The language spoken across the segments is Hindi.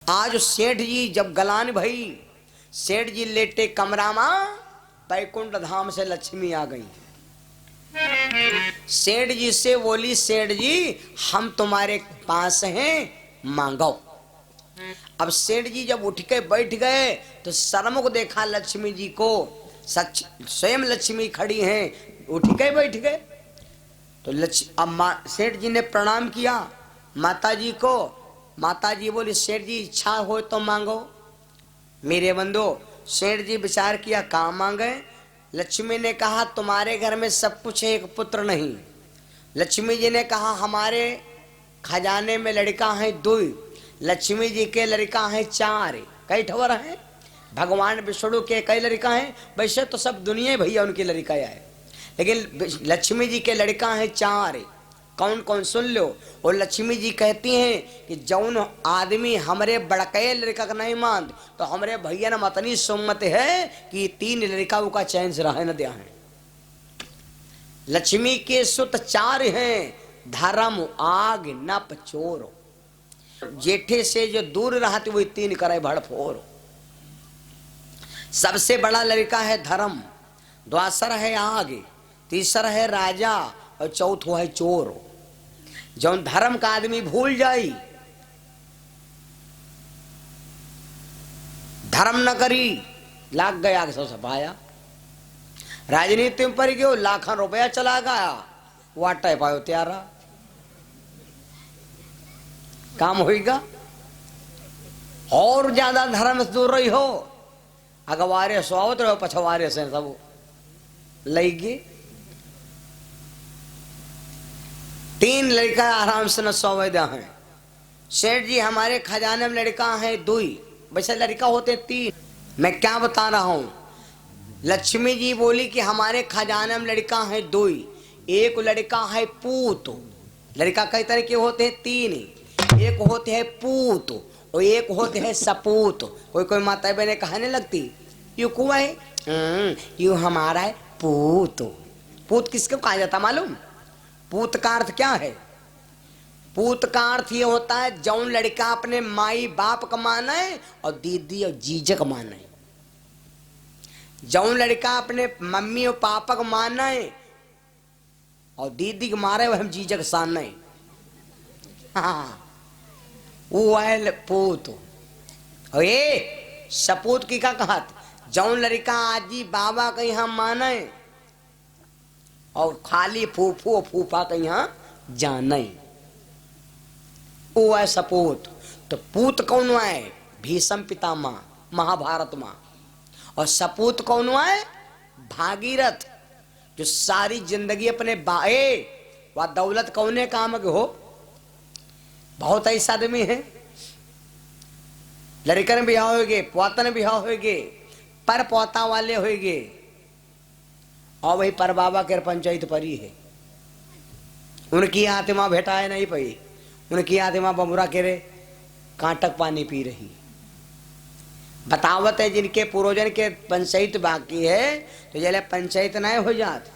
आज सेठ जी जब गलान भई, सेठ जी लेटे कमरा में, बैकुंठ धाम से लक्ष्मी आ गई। सेठ जी से बोली, सेठ जी हम तुम्हारे पास हैं, मांगो। अब सेठ जी जब उठ के बैठ गए तो शर्म को देखा लक्ष्मी जी को, सच स्वयं लक्ष्मी खड़ी हैं, उठ के बैठ गए। तो अब सेठ जी ने प्रणाम किया माता जी को। माता जी बोली, सेठ जी इच्छा हो तो मांगो। मेरे बंधु, सेठ जी विचार किया, कहाँ मांगे। लक्ष्मी ने कहा, तुम्हारे घर में सब कुछ है, एक पुत्र नहीं। लक्ष्मी जी ने कहा, हमारे खजाने में लड़का है 2। लक्ष्मी जी के लड़का है 4। कई ठवर हैं, भगवान विष्णु के कई लड़का हैं। वैसे तो सब दुनिया भैया उनकी लड़का है, लेकिन लक्ष्मी जी के लड़का है 4। कौन कौन सुन लो। और लक्ष्मी जी कहती हैं कि जौन आदमी हमरे बड़के लड़का का नहीं मान, तो हमरे भैया न मतनी सुमत है कि 3 लड़का का चैन से रहे न दिया है। लक्ष्मी के सुत 4 हैं, धर्म आग नप चोर। जेठे से जो दूर रहते वही 3 करे भड़फोर। सबसे बड़ा लड़का है धर्म, द्वासर है आग, तीसरा है राजा और चौथो है चोर। जौन धर्म का आदमी भूल जाई, धर्म न करी, लाग गया सब सफाया। राजनीति में पड़ गयो, लाखों रुपया चला गया, वाटा पायो त्यारा, काम होगा। और ज्यादा धर्म से दूर रही हो, अगवारे स्वावत रहो, पछवारे से सब लगी। 3 लड़का आराम से न सौवेदा है। सेठ जी हमारे खजाने में लड़का है 2, वैसे लड़का होते 3। मैं क्या बता रहा हूं। लक्ष्मी जी बोली कि हमारे खजाने में लड़का है 2, एक लड़का है पूत। लड़का कई तरह के होते हैं 3, एक होते हैं पूत और एक होते हैं सपूत। कोई कोई माता बहने कहने लगती, यू कुआ है, यू हमारा है पूत। पूत किसको कहा जाता मालूम। पूत का अर्थ क्या है। पूत का अर्थ ये होता है जौन लड़का अपने माई बाप का माना है और दीदी और जीजा का माना है। जौन लड़का अपने मम्मी और पापा का माना है और दीदी के मारे वह हम जीजा का सान है, हाँ वो है पूत। और ये सपूत की का कहत, जौन लड़का आजी बाबा का यहाँ माना है और खाली फूफू फूफा का यहाँ जाना ही, वो है सपूत। तो पूत कौन है, भीष्म पितामह महाभारत में। और सपूत कौन है, भागीरथ, जो सारी जिंदगी अपने बाए व दौलत कौने काम के हो। बहुत ऐसा आदमी है, लड़कन बिहाव होगे, पोतन बिहाव होगे, पर पोता वाले होगे, और वही पर बाबा के पंचायत परी है। उनकी आत्मा भेटाए नहीं पई, उनकी आत्मा बमुरा के रे कांटक पानी पी रही। बतावत है जिनके पूर्वजन के पंचायत बाकी है, तो जले पंचायत नहीं हो जात,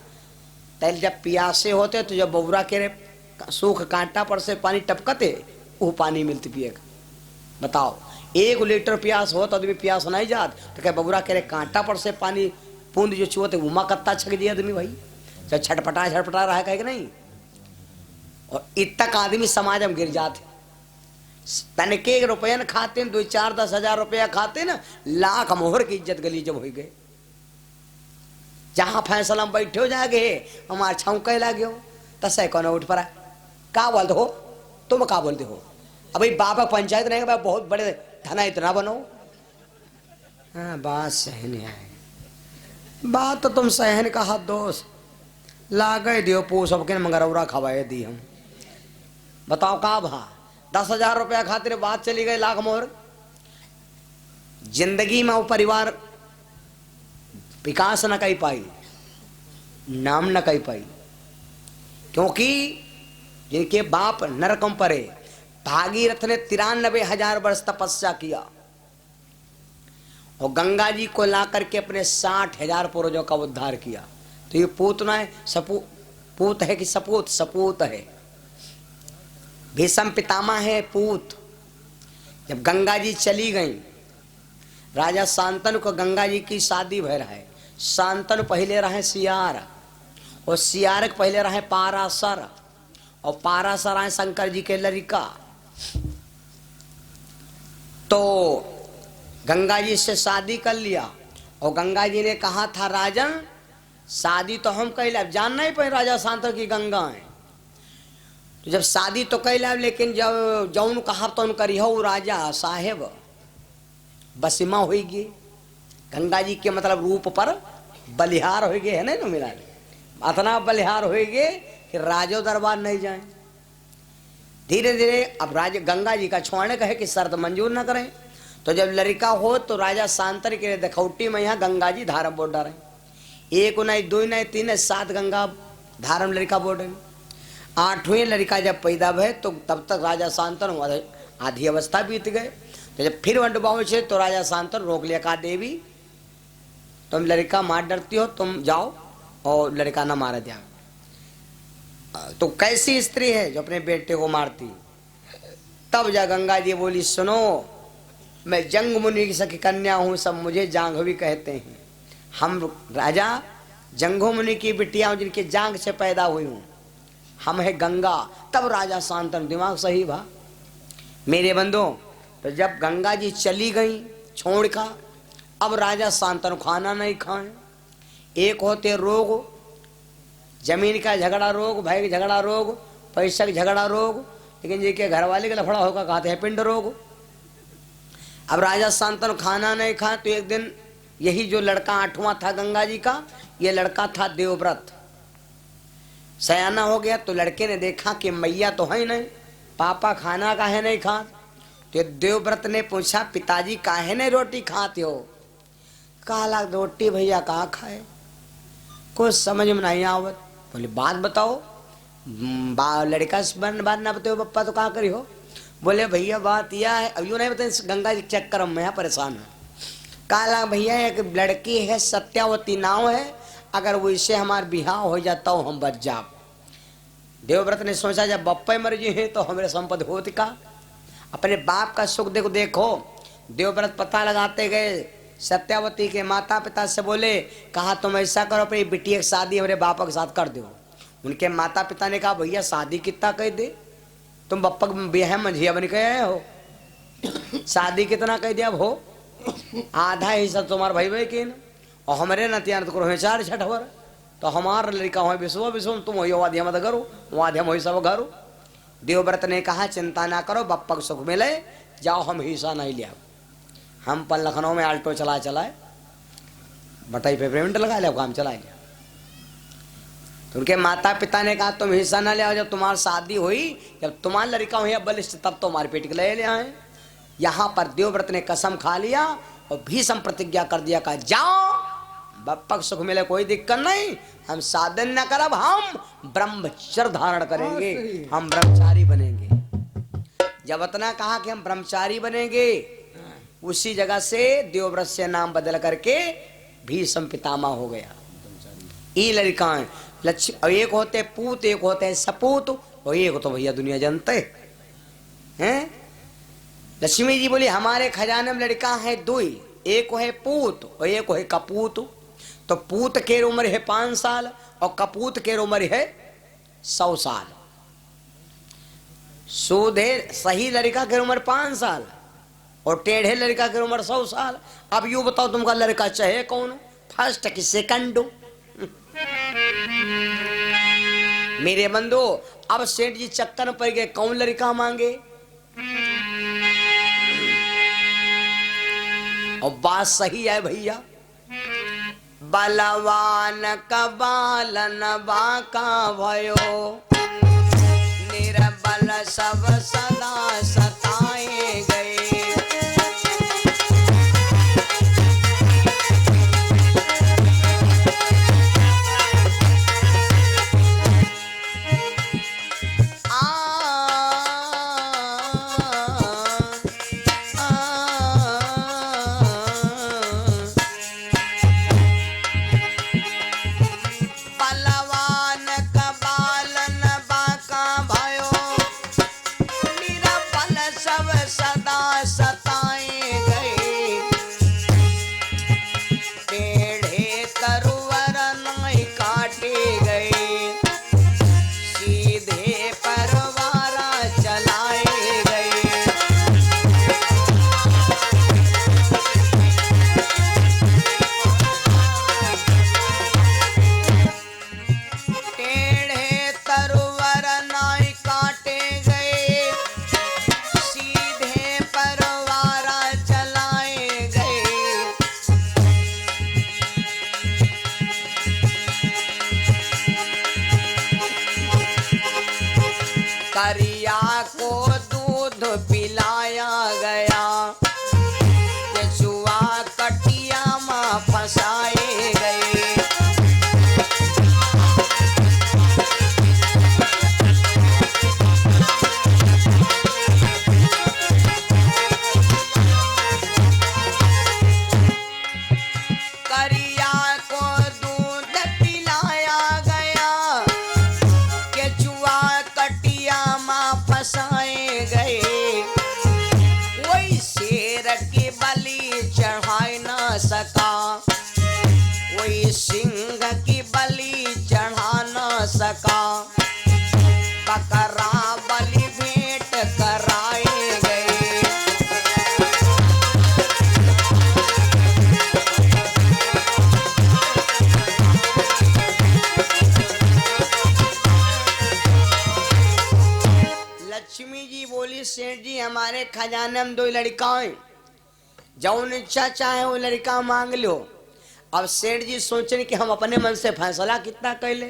तैल जब प्यासे होते तो जब बबुरा के रे सूख कांटा पर से पानी टपकते, वो पानी मिलती पिएगा। बताओ 1 लीटर प्यास हो तो आदमी प्यास नहीं जात, तो क्या बबुरा के रे कांटा पर से पानी बूंद जो छुआते उमा कत्ता छक दिया आदमी भाई, चाहे छटपटा रहा है कि नहीं। और इतक आदमी समाज में गिर जाते, तनके रुपया खाते, 2, 4, 10 हजार रुपया खाते ना, लाख मोहर की इज्जत गली जब हो गए। जहां फैसला में बैठे हो जागे हमारे छौके लागे हो, तसे कौन उठ पड़ा, का बोलते हो तुम, का बोलते हो। अभी बाबा पंचायत नहीं, बहुत बड़े धना इतना बनो। हाँ बात सहन है, बात तो तुम सहन का हाथ दोस्त लागे दियो पू सबके मंगरौरा खवाए दी हम। बताओ का भा 10 हजार रुपया खातिर बात चली गई लाख मोहर। जिंदगी में वो परिवार विकास न कर पाई, नाम न कर पाई, क्योंकि जिनके बाप नरकम परे। भागीरथ ने 93,000 वर्ष तपस्या किया और गंगा जी को ला करके अपने 60,000 पूर्वजों का उद्धार किया। तो ये पूत ना है, पूत है कि सपूत है। भीष्म पितामह है पूत, जब गंगा जी चली गई, राजा शांतनु को गंगा जी की शादी भय रहे। शांतनु पहले रहे सियार, और सियार के पहले रहे पारासर, और पारासर आए शंकर जी के लड़का। तो गंगा जी से शादी कर लिया, और गंगा जी ने कहा था राजन शादी तो हम कैल, अब जानना ही पे राजा शांतनु की गंगा है। तो जब शादी तो कैल, लेकिन जब जौन कहा तो करी हो राजा साहेब बसिमा होगी। गंगा जी के मतलब रूप पर बलिहार हो गए है ना मिला, इतना बलिहार हो गए कि राजो दरबार नहीं जाए। धीरे धीरे अब राजा गंगा जी का छोड़ने कहे कि शर्त मंजूर न करें। तो जब लड़का हो तो राजा शांतनु के दखौटी में यहाँ गंगा जी धारम बोल रहे, एक नहीं दो नहीं तीन नहीं 7 गंगा धारम लड़का बोल रहे। 8वें लड़का जब पैदा भय तो तब तक राजा शांतनु आधी अवस्था बीत गए। तो जब फिर वंडुबाव से तो राजा शांतनु रोक लिया, कहा देवी तुम लड़का मार डरती हो, तुम जाओ और लड़का ना मारा दिया। तो कैसी स्त्री है जो अपने बेटे को मारती। तब जा गंगा जी बोली सुनो, मैं जंग मुनि की सखी कन्या हूँ, सब मुझे जांघवी कहते हैं। हम राजा जंगो मुनि की बिटिया हूँ जिनके जांग से पैदा हुई हूँ, हम है गंगा। तब राजा शांतनु दिमाग सही भा मेरे बंधो। तो जब गंगा जी चली गई छोड़ का, अब राजा शांतनु खाना नहीं खाए। एक होते रोग, जमीन का झगड़ा रोग, भाई का झगड़ा रोग, पैसा का झगड़ा रोग, लेकिन जी के घर वाले का लफड़ा होगा कहते हैं पिंड रोग। अब राजा शांतनु खाना नहीं खाए। तो एक दिन यही जो लड़का 8वां था गंगा जी का, ये लड़का था देवव्रत। सयाना हो गया तो लड़के ने देखा कि मैया तो है नहीं, पापा खाना काहे नहीं खा। तो देवव्रत ने पूछा पिताजी काहे नहीं रोटी खाते हो। कहा रोटी भैया कहाँ खाए, कुछ समझ में नहीं आवत। बोले बात बताओ, लड़का बात ना बताओ पप्पा तो कहाँ करी हो। बोले भैया बात यह है, अब यूँ नहीं बताए गंगा जी चक्कर में यहाँ परेशान है। कहा भैया एक लड़की है सत्यावती नाव है, अगर वो इससे हमारा बिहार हो जाता हो हम बच जाओ। देवव्रत ने सोचा जब बप्पा मर्जी है तो हमारे संपत्ति होती का, अपने बाप का सुख देखो। देखो देवव्रत पता लगाते गए, सत्यावती के माता पिता से बोले, कहा तुम ऐसा करो अपनी बिटिया की शादी हमारे बापा के साथ कर दो। उनके माता पिता ने कहा भैया शादी कितना कह दे, तुम बप्पा बेह मंझिया बन के आए हो, शादी कितना कह दिया। अब हो आधा हिस्सा तुम्हारा भाई भाई के, और हमारे नतियान तो करो 4 छठवर, तो हमारा लड़का हो विश्व विश्व, तुम हो वाद्य मत करो, वाद्य हो सब करो। देवव्रत ने कहा चिंता ना करो, बप्पा को सुख मिले, जाओ हम हिस्सा नहीं लिया। हम पर लखनऊ में आल्टो चलाए बटाई पे पेमेंट लगा लिया, काम चला लिया। तो उनके माता पिता ने कहा तुम हिस्सा ना ले आओ, जब तुम्हारी शादी हुई, जब तुम्हारा लड़का हुई बलिष्ठ तब तो हमारे पेट के ले आए। यहाँ पर देवव्रत ने कसम खा लिया और भीषम प्रतिज्ञा कर दिया, कहा जाओ बप्पा को सुख मिले कोई दिक्कत नहीं, हम साधन न करब, हम ब्रह्मचर्य धारण करेंगे, हम ब्रह्मचारी बनेंगे। जब इतना कहा कि हम ब्रह्मचारी बनेंगे, उसी जगह से देवव्रत से नाम बदल करके भीषम पितामह हो गया। ये लड़काएं लक्ष्मी, एक होते पूत, एक होते हैं सपूत, और एक तो भैया दुनिया जानते हैं। लक्ष्मी जी बोली हमारे खजाने में लड़का है 2, एक है पूत और एक है कपूत। तो पूत के उम्र है 5 साल और कपूत के उम्र है 100 साल। सूधे सही लड़का की उम्र 5 साल और टेढ़े लड़का की उम्र 100 साल। अब यूं बताओ तुमका लड़का चाहे कौन, फर्स्ट कि सेकंड? मेरे बंधु अब सेठ जी चक्कर पड़ गए, कौन लड़का मांगे। और बात सही है भैया, बलवान कबालन बाका भयो, निर्बल सब सदा सताए गए। सका, वही सिंह की बलि चढ़ा न सका, बकरा बलि भेंट कराए गए। लक्ष्मी जी बोली सेठ जी हमारे खजाने में 2 लड़काएं, जौन इच्छा चाहे वो लड़का मांग लो। अब सेठ जी सोचने कि हम अपने मन से फैसला कितना कर ले।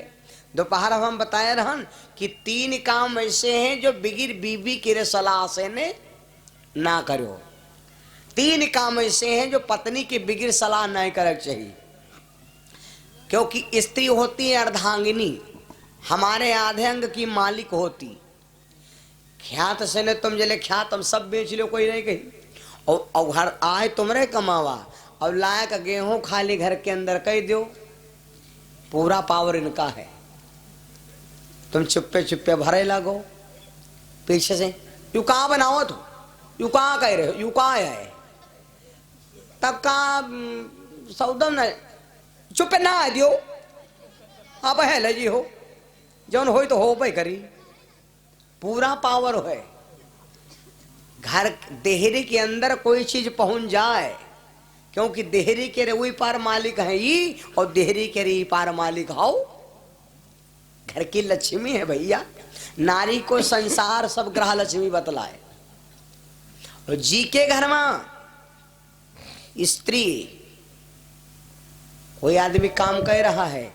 दोपहर हम बताए रहन कि 3 काम ऐसे हैं जो बिगिर बीबी की सलाह से ने ना करो। 3 काम ऐसे हैं जो पत्नी की बिगिर सलाह नहीं करना चाहिए, क्योंकि स्त्री होती है अर्धांगिनी, हमारे आधे अंग की मालिक होती। ख्यात से ने तुम जले ख्यात हम सब बेच लो, कोई नहीं कही। और घर आए तुमरे कमावा, और लायक गेहूं खाली घर के अंदर कह दो, पूरा पावर इनका है। तुम चुप्पे चुप्पे भरे लगो पीछे से, यू कहाँ बनाओ, तो यू कहाँ कह रहे हो, यू कहाँ है, तब कहाँ सौदम न चुप्पे ना आ दियो। आप है लजी हो, जौन हो तो हो भाई करी, पूरा पावर है। घर देहरी के अंदर कोई चीज पहुंच जाए, क्योंकि देहरी के रे पार मालिक है ये, और देहरी के रे पार मालिक हाउ। घर की लक्ष्मी है भैया, नारी को संसार सब ग्रह लक्ष्मी बतलाए। और जी के घर में स्त्री, कोई आदमी काम कर रहा है,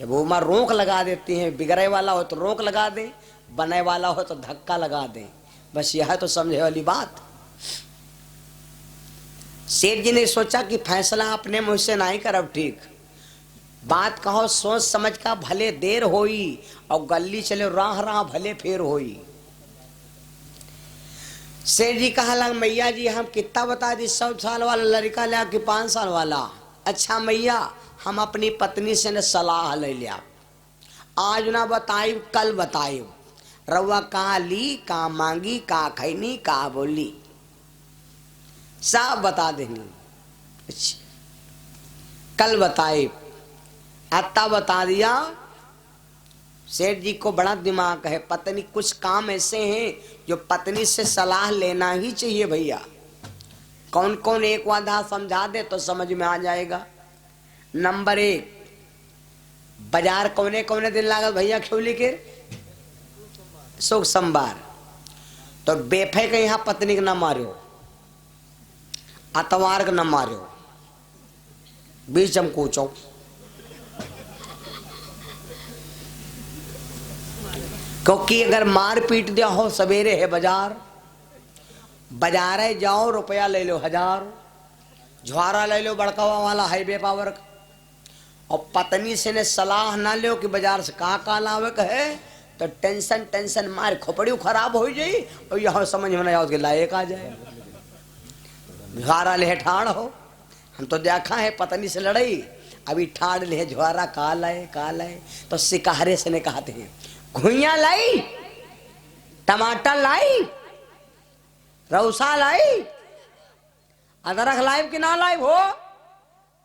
जब वो मां रोक लगा देती है, बिगड़े वाला हो तो रोक लगा दे, बने वाला हो तो धक्का लगा दे, बस यह तो समझे वाली बात। सेठ जी ने सोचा कि फैसला अपने मुंह से नहीं करब ठीक, बात कहो सोच समझ का, भले देर होई और गली चले राह राह भले फेर होई। सेठ जी कहा लग मैया जी हम कितना बता दी, 100 साल वाला लड़का लिया कि 5 साल वाला। अच्छा मैया हम अपनी पत्नी से ने सलाह ले लिया, आज ना बताई कल बताई, रवा कहा ली का मांगी का खैनी का बोली सब बता देंगे। अच्छा कल बताए, अत्ता बता दिया। सेठ जी को बड़ा दिमाग है, पत्नी कुछ काम ऐसे हैं जो पत्नी से सलाह लेना ही चाहिए भैया। कौन कौन एक वादा समझा दे तो समझ में आ जाएगा। नंबर 1, बाजार कौने कौने दिन लागत भैया खिवली के सुख संबार, तो बेफे के यहाँ पत्नी के न मारो, अतवार के न मारो, बीच हम कूचो। क्योंकि अगर मार पीट दिया हो, सवेरे है बाजार, बाजारे जाओ रुपया ले लो 1000, झुआरा ले लो बड़कावा वाला हाईवे पावर का, और पत्नी से ने सलाह ना लो कि बाजार से का लावे है, तो टेंशन मार खोपड़ी खराब हो जाए, और यहाँ समझ में नहीं आओ कि लायक आ जाए। झुआरा ले ठाड़ हो, हम तो देखा है पत्नी से लड़ाई, अभी ठाड़ ले झुआरा का लाए, तो सिकारे से ने कहते हैं घुइया लाई, टमाटर लाई, रौसा लाई, अदरक लाई कि ना लाई हो।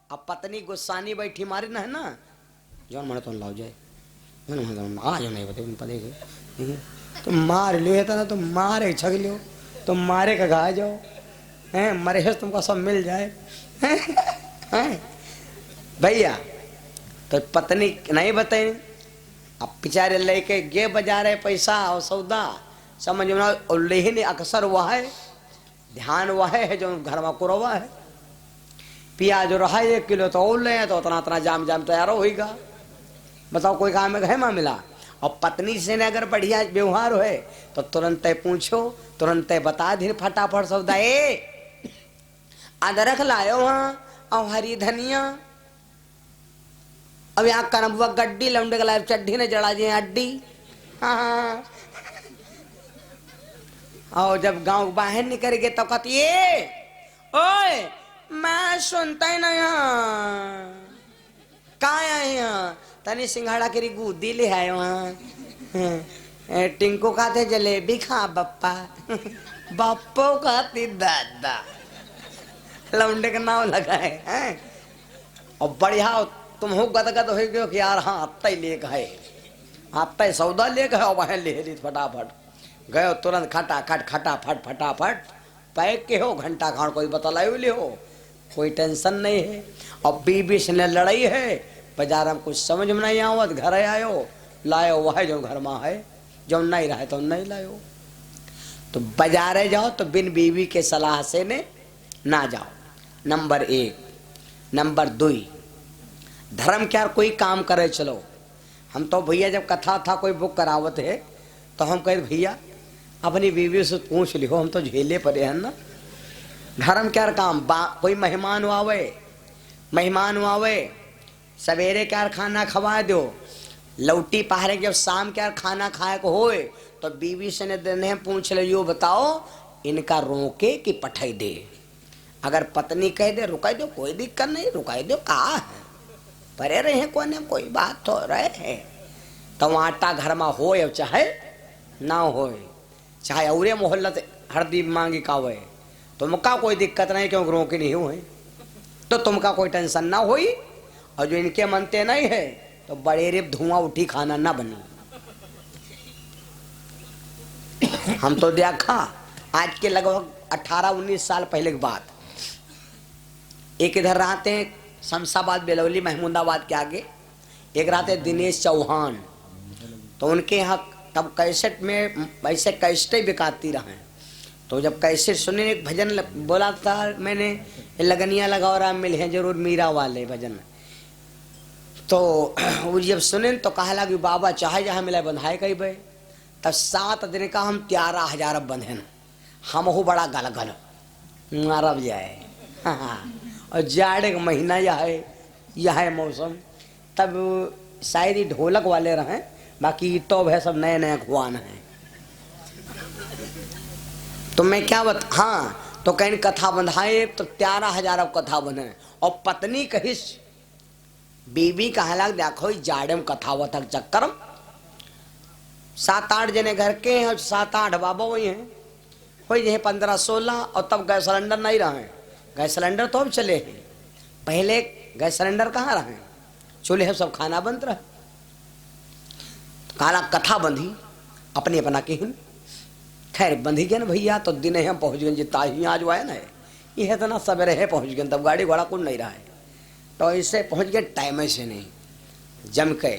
अब पत्नी गुस्सानी बैठी मारी ना है ना, जौन मारे तो लाओ जाए, आ जाओ नहीं बता तो मार लियो था ना, तो मारे छग लियो, तो मारे का गा जाओ हैं, मरे है तुमको सब मिल जाए हैं भैया। तो पत्नी नहीं बताई, अब बेचारे लेके गे बजा रहे पैसा और सौदा समझ में, और लेकिन अक्सर वह है ध्यान वह है जो घर में कुरवा है। प्याज रहा 1 किलो तो और ले, तो उतना जाम तैयार होगा। बताओ कोई काम है मामला। और पत्नी से ने अगर बढ़िया व्यवहार है तो तुरंत पूछो, तुरंत बता दी फटाफट सौदा। अदरक लायो वहाँ और हरी धनिया, अब यहाँ कनबुआ गड्डी लौंडे गला चड्ढी ने जड़ा जी अड्डी। हाँ और जब गांव बाहर निकल गए तो कहती ये ओए मैं सुनता ही नहीं कहाँ आए यहाँ, तनी सिंघाड़ा की गुद्दी ले आए वहाँ। टिंकू खाते जलेबी खा बप्पा बप्पो खाती दादा। लौंडे का नाम लगा है। और बढ़िया तुम हो गदगद हो गयो कि यार हाँ अत्ता ही लेक है, अत्ता ही सौदा लेक है। और वह ले ली फटाफट गयो तुरंत खटाफट फटाफट पैक के हो घंटा खान कोई बतलायो ले हो, कोई टेंशन नहीं है। अब बीबी से ने लड़ाई है, बाजार में कुछ समझ में नहीं आवत, घर आयो लायो वह जो घर में है, जो नहीं रहे तो नहीं लायो। तो बाजारे जाओ तो बिन बीवी के सलाह से ने ना जाओ, नंबर 1। नंबर 2, धर्म क्या कोई काम करे चलो। हम तो भैया जब कथा था कोई बुक करावत है तो हम कहे भैया अपनी बीवी से पूछ लियो, हम तो झेले पड़े हैं ना। धर्म क्या काम, कोई मेहमान आवे सवेरे क्या खाना खवा दो, लौटी पहाड़े जब शाम क्या खाना खाए को होए तो बीवी से ने पूछ ले, यो बताओ इनका रोके कि पठाई दे। अगर पत्नी कह दे रुका दो कोई दिक्कत नहीं, रुका दो कहा है परे रहे कोने कोई बात तो रहे है। तो आटा घर में हो चाहे ना हो, चाहे औरे मोहल्ला हरदी मांगी का हुए तुमका कोई दिक्कत नहीं, क्यों रोके नहीं हुए तो तुमका कोई टेंशन ना होई। और जो इनके मनते नहीं है तो बड़े रे धुआं उठी खाना ना बनी। हम तो देखा आज के लगभग 18-19 साल पहले की बात, एक इधर रहते हैं शमशाबाद बेलौली महमूदाबाद के आगे, एक रहते दिनेश चौहान, तो उनके यहाँ तब कैसेट में ऐसे कैसेटें बिकाती रहे। तो जब कैसेट सुने एक भजन बोला था मैंने, लगनिया लगाओ राम मिले हैं जरूर मीरा वाले भजन, तो वो जब सुने तो कहा लगा कि बाबा चाहे जहाँ मिला बंधाए कहीं भाई। तब 7 दिन का हम 11,000 बंधे न, हम हो बड़ा गलगल मारब जाए। हाँ और जाड़े का महीना यह है मौसम, तब शायद ही ढोलक वाले रहे, बाकी तो है सब नए नए खुआन है। तो मैं क्या हाँ तो कहीं कथा बंधाए तो 13,000 कथा बने। और पत्नी कहिस बीबी कहला देखो जाड़े में कथा वथा चक्कर 7-8 जने घर के हैं और 7-8 बाबा वही हैं, वही जैसे 15-16। और तब गैस सिलेंडर नहीं रहे, गैस सिलेंडर तो अब चले हैं, पहले गैस सिलेंडर कहाँ रहे, चूल्हे सब खाना बनत रहे। काला कथा बंधी अपने अपना के हिन, खैर बंधी गए ना भैया। तो दिन हम पहुँच गए जितना ही आज आए ना, ये है तो ना सवेरे है पहुँच गए, तब गाड़ी घोड़ा कुछ नहीं रहा है, तो इससे पहुँच गए टाइम से नहीं जम के।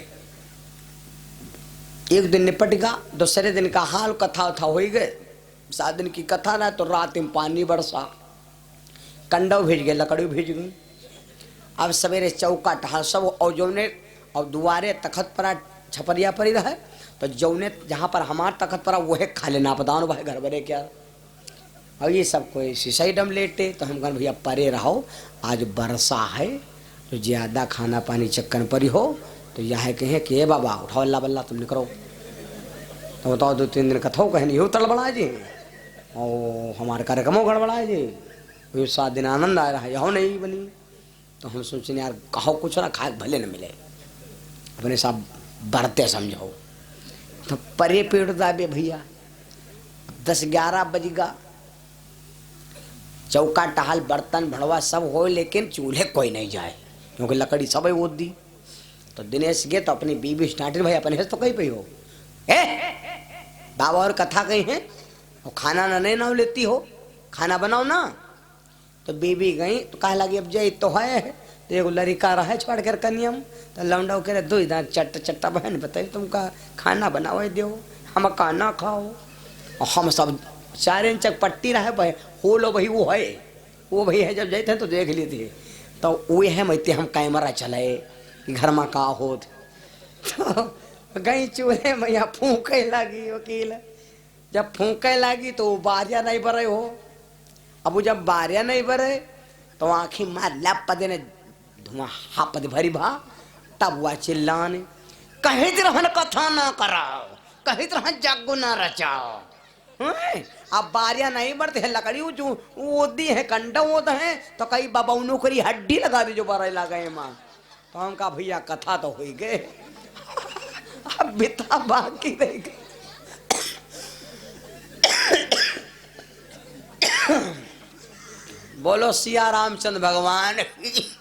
एक दिन निपट गया, दूसरे दिन का हाल कथा था हो गए। 7 दिन की कथा ना तो रात में पानी बरसा, कंडव भेज गए, लकड़ी भेज गई। अब सवेरे चौका टहा सब और जौने और दुआरे तखत पर छपरिया पड़ी रहे, तो जौने जहाँ पर हमार तखत पर वह खा लेना पता भाई घर बरे क्या। और ये सब कोई शीशा डम लेटे, तो हम कहें भैया परे रहो आज बरसा है, तो ज़्यादा खाना पानी चक्कर परी हो तो यह कहें कि बाबा उठाओ अल्लाह बल्ला तुम निकलो। तो बताओ 2-3 दिन कथो कहें यू तड़बड़ाए जी, और हमारे कार्यक्रमों गड़बड़ाए जी, ये 7 दिन आनंद आ रहा है यहो नहीं बनी। तो हम सोचे यार कहो कुछ ना खाए भले न मिले, अपने साथ बरते समझो। तो परे पेड़ दाबे भैया 10-11 बजेगा, चौका टहाल बर्तन भड़वा सब हो, लेकिन चूल्हे कोई नहीं जाए क्योंकि लकड़ी सब ही वो दी। तो दिनेश गए तो अपनी बीबी स्टार्टिंग भाई अपने तो कहीं पे हो बाबा और कथा कहीं है और खाना ना नहीं ना लेती हो, खाना बनाओ ना। तो बीबी गई तो कहा लगी अब जय तो है, तो एक लड़का रहा है छोड़ कर कनियम, तो लौंडा कह रहे 2 इधर चट्टा बहन बताइए तुमका खाना बनाओ दो हम खाना खाओ। और हम सब 4 इंच पट्टी रहे भाई हो लो भाई वो भाई है। जब जाते हैं तो देख ली थी, तो वो है मैते हम कैमरा चलाए घर में का हो, तो गई चूल्हे में यहाँ फूके लगी वकील। जब फूके लगी तो बारिया नहीं भरे हो, अब वो जब बारिया नहीं भरे तो आँखी मार लप देने धुआं हापत भरी भा, तब वह चिल्लाने कहीं तरह कथा ना कराओ, कहीं तरह जागो ना रचाओ। अब बारिया नहीं बढ़ते है, लकड़ी वो दी है कंडा वो है, तो कई बाबा नौकरी हड्डी लगा दी जो बड़े लगे माँ। तो हम कहा भैया कथा तो हो गए, अब बिता बाकी रह गई। बोलो सिया रामचंद्र भगवान की।